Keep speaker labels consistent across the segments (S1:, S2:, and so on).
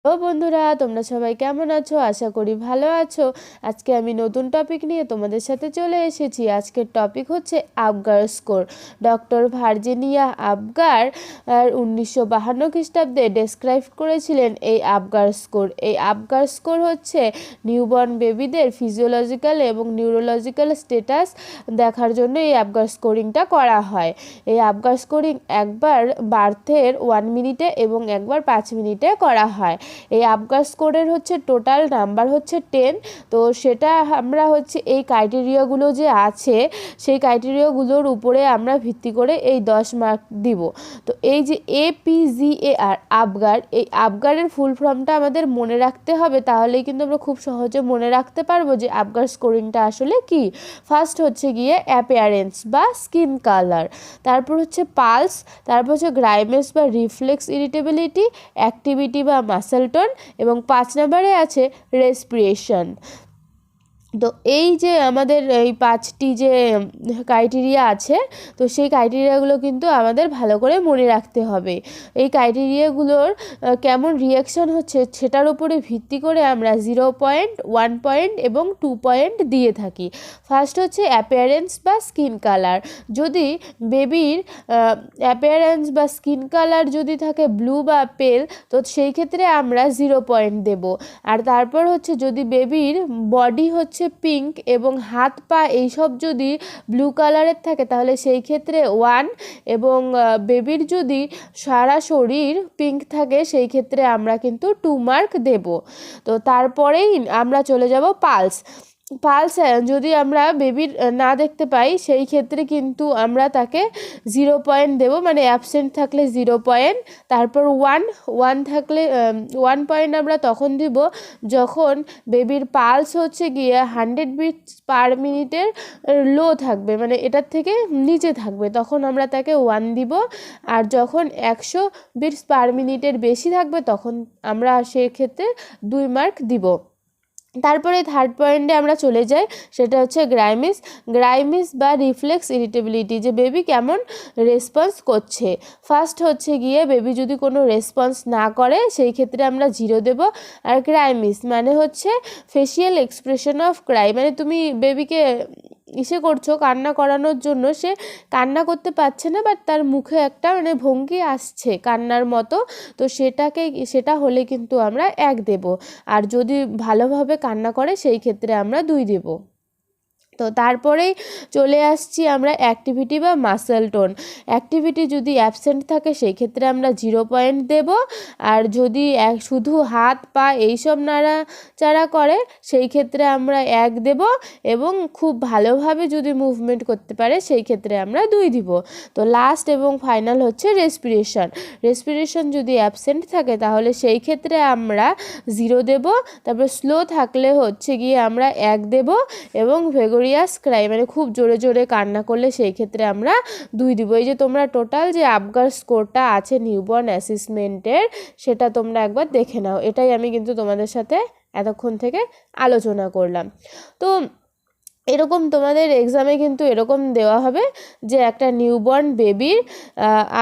S1: ও বন্ধুরা, তোমরা সবাই কেমন আছো? আশা করি ভালো আছো। আজকে আমি নতুন টপিক নিয়ে তোমাদের সাথে চলে এসেছি। আজকের টপিক হচ্ছে আবগার স্কোর। ডক্টর ভার্জিনিয়া আবগার 1952 খ্রিস্টাব্দে ডেসক্রাইব করেছিলেন এই আবগার স্কোর। এই আবগার স্কোর হচ্ছে নিউবর্ন বেবিদের ফিজিওলজিক্যাল এবং নিউরোলজিক্যাল স্ট্যাটাস দেখার জন্য এই আবগার স্কোরিংটা করা হয়। এই আবগার স্কোরিং একবার বার্থের 1 মিনিটে এবং একবার 5 মিনিটে করা হয়। এই আবগার স্কোরের হচ্ছে টোটাল নাম্বার হচ্ছে 10। তো সেটা আমরা হচ্ছে এই ক্রাইটেরিয়াগুলো যে আছে সেই ক্রাইটেরিয়াগুলোর উপরে আমরা ভিত্তি করে এই 10 মার্ক দিব। তো এই যে APGAR আবগার, এই আবগারের ফুল ফর্মটা আমাদের মনে রাখতে হবে, তাহলেই কিন্তু আমরা খুব সহজে মনে রাখতে পারবো যে আবগার স্কোরিংটা আসলে কি। ফার্স্ট হচ্ছে গিয়ে অ্যাপিয়ারেন্স বা স্কিন কালার, তারপর হচ্ছে পালস, তারপর হচ্ছে গ্রাইমেস বা রিফ্লেক্স ইরিটেবিলিটি, অ্যাক্টিভিটি বা মাসেল টোন, এবং 5 নম্বরে আছে রেসপিরেশন। তো এই যে আমাদের এই 5টি যে ক্রাইটেরিয়া আছে, তো সেই ক্রাইটেরিয়াগুলো কিন্তু আমাদের ভালো করে মনে রাখতে হবে। এই ক্রাইটেরিয়াগুলোর কেমন রিয়াকশন হচ্ছে সেটার উপরে ভিত্তি করে আমরা 0 পয়েন্ট, 1 পয়েন্ট এবং 2 পয়েন্ট দিয়ে থাকি। ফার্স্ট হচ্ছে অ্যাপিয়ারেন্স বা স্কিন কালার। যদি বেবির অ্যাপিয়ারেন্স বা স্কিন কালার যদি থাকে ব্লু বা পেল, তো সেই ক্ষেত্রে আমরা 0 পয়েন্ট দেব। আর তারপর হচ্ছে যদি বেবির বডি হচ্ছে পিঙ্ক এবং হাত পা এইসব যদি ব্লু কালারের থাকে, তাহলে সেই ক্ষেত্রে 1। এবং বেবির যদি সারা শরীর পিঙ্ক থাকে, সেই ক্ষেত্রে আমরা কিন্তু 2 মার্ক দেব। তো তারপরেই আমরা চলে যাব পালস। পালস যদি আমরা বেবির না দেখতে পাই, সেই ক্ষেত্রে কিন্তু আমরা তাকে 0 পয়েন্ট দেবো, মানে অ্যাবসেন্ট থাকলে 0 পয়েন্ট। তারপর 1 থাকলে 1 পয়েন্ট আমরা তখন দিব যখন বেবির পালস হচ্ছে গিয়ে 100 বিটস পার মিনিটের লো থাকবে, মানে এটার থেকে নিচে থাকবে, তখন আমরা তাকে 1 দিব। আর যখন 100 বিটস পার মিনিটের বেশি থাকবে, তখন আমরা সেক্ষেত্রে 2 মার্ক দিব। তারপরে থার্ড পয়েন্টে আমরা চলে যাই, সেটা হচ্ছে গ্রাইমিস বা রিফ্লেক্স ইরিটেবিলিটি, যে বেবি কেমন রেসপন্স করছে। ফার্স্ট হচ্ছে গিয়ে বেবি যদি কোনো রেসপন্স না করে, সেই ক্ষেত্রে আমরা 0 দেব। আর গ্রাইমিস মানে হচ্ছে ফেসিয়াল এক্সপ্রেশন অফ ক্রাই, মানে তুমি বেবিকে করছো কান্না করানোর জন্য, সে কান্না করতে পারছে না, বাট তার মুখে একটা মানে ভঙ্গি আসছে কান্নার মতো, তো সেটা হলে কিন্তু আমরা 1 দেব। আর যদি ভালোভাবে কান্না করে, সেই ক্ষেত্রে আমরা 2 দেব। তো তারপরেই চলে আসছি আমরা অ্যাক্টিভিটি বা মাসেল টোন। অ্যাক্টিভিটি যদি অ্যাবসেন্ট থাকে, সেই ক্ষেত্রে আমরা 0 পয়েন্ট দেব। আর যদি শুধু হাত পা এইসব নাড়াচাড়া করে, সেই ক্ষেত্রে আমরা 1 দেব। এবং খুব ভালোভাবে যদি মুভমেন্ট করতে পারে, সেই ক্ষেত্রে আমরা 2 দিব। তো লাস্ট এবং ফাইনাল হচ্ছে রেসপিরেশন যদি অ্যাবসেন্ট থাকে, তাহলে সেই ক্ষেত্রে আমরা 0 দেব। তারপর স্লো থাকলে হচ্ছে গিয়ে আমরা 1 দেব। এবং ক্রাই মানে খুব জোরে জোরে কান্না করলে, সেই ক্ষেত্রে আমরা 2 দিব। এই যে তোমরা টোটাল যে আবগার স্কোরটা আছে নিউবর্ন অ্যাসেসমেন্টের, সেটা তোমরা একবার দেখে নাও। এটাই আমি কিন্তু তোমাদের সাথে এতক্ষণ থেকে আলোচনা করলাম। তো এরকম তোমাদের এক্সামে কিন্তু এরকম দেওয়া হবে যে একটা নিউবর্ন বেবির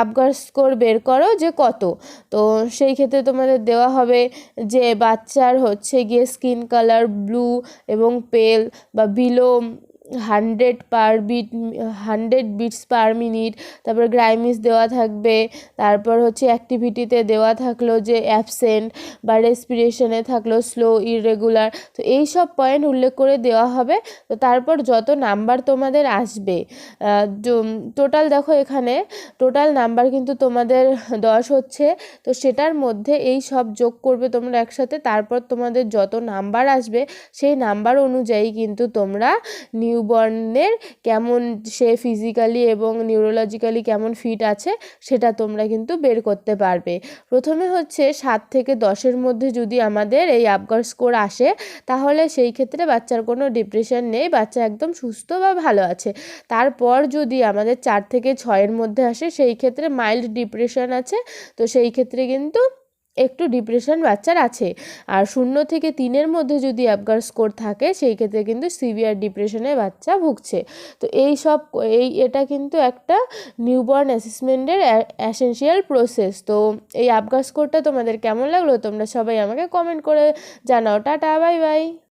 S1: আবগার স্কোর বের করো যে কত। তো সেই ক্ষেত্রে তোমাদের দেওয়া হবে যে বাচ্চার হচ্ছে গিয়ে স্কিন কালার ব্লু এবং পেল বা বিলো 100 বিটস পার মিনিট। তারপর গ্রাইমিস দেওয়া থাকবে। তারপর হচ্ছে অ্যাক্টিভিটিতে দেওয়া থাকলো যে অ্যাবসেন্ট, বা রেসপিরেশনে থাকলো স্লো, ইররেগুলার। তো এই সব পয়েন্ট উল্লেখ করে দেওয়া হবে। তো তারপর যত নাম্বার তোমাদের আসবে, টোটাল দেখো এখানে টোটাল নাম্বার কিন্তু তোমাদের 10 হচ্ছে। তো সেটার মধ্যে এই সব যোগ করবে তোমরা একসাথে, তারপর তোমাদের যত নাম্বার আসবে, সেই নাম্বার অনুযায়ী কিন্তু তোমরা নিউবর্নের কেমন সে ফিজিক্যালি এবং নিউরোলজিক্যালি কেমন ফিট আছে, সেটা তোমরা কিন্তু বের করতে পারবে। প্রথমে হচ্ছে 7 থেকে 10-এর মধ্যে যদি আমাদের এই আবগার স্কোর আসে, তাহলে সেই ক্ষেত্রে বাচ্চার কোনো ডিপ্রেশন নেই, বাচ্চা একদম সুস্থ বা ভালো আছে। তারপর যদি আমাদের 4 থেকে 6-এর মধ্যে আসে, সেই ক্ষেত্রে মাইল্ড ডিপ্রেশন আছে। তো সেই ক্ষেত্রে কিন্তু একটু ডিপ্রেশন বাচ্চার আছে। আর 0 থেকে 3-এর মধ্যে যদি আবগার স্কোর থাকে সেই ক্ষেত্রে কিন্তু সিভিয়ার ডিপ্রেশনে বাচ্চা ভুগছে। তো এটা কিন্তু একটা নিউবর্ন অ্যাসেসমেন্টের এসেনশিয়াল প্রসেস। তো এই আবগার স্কোরটা তোমাদের কেমন লাগলো তোমরা সবাই আমাকে কমেন্ট করে জানাও। Tata, bye bye.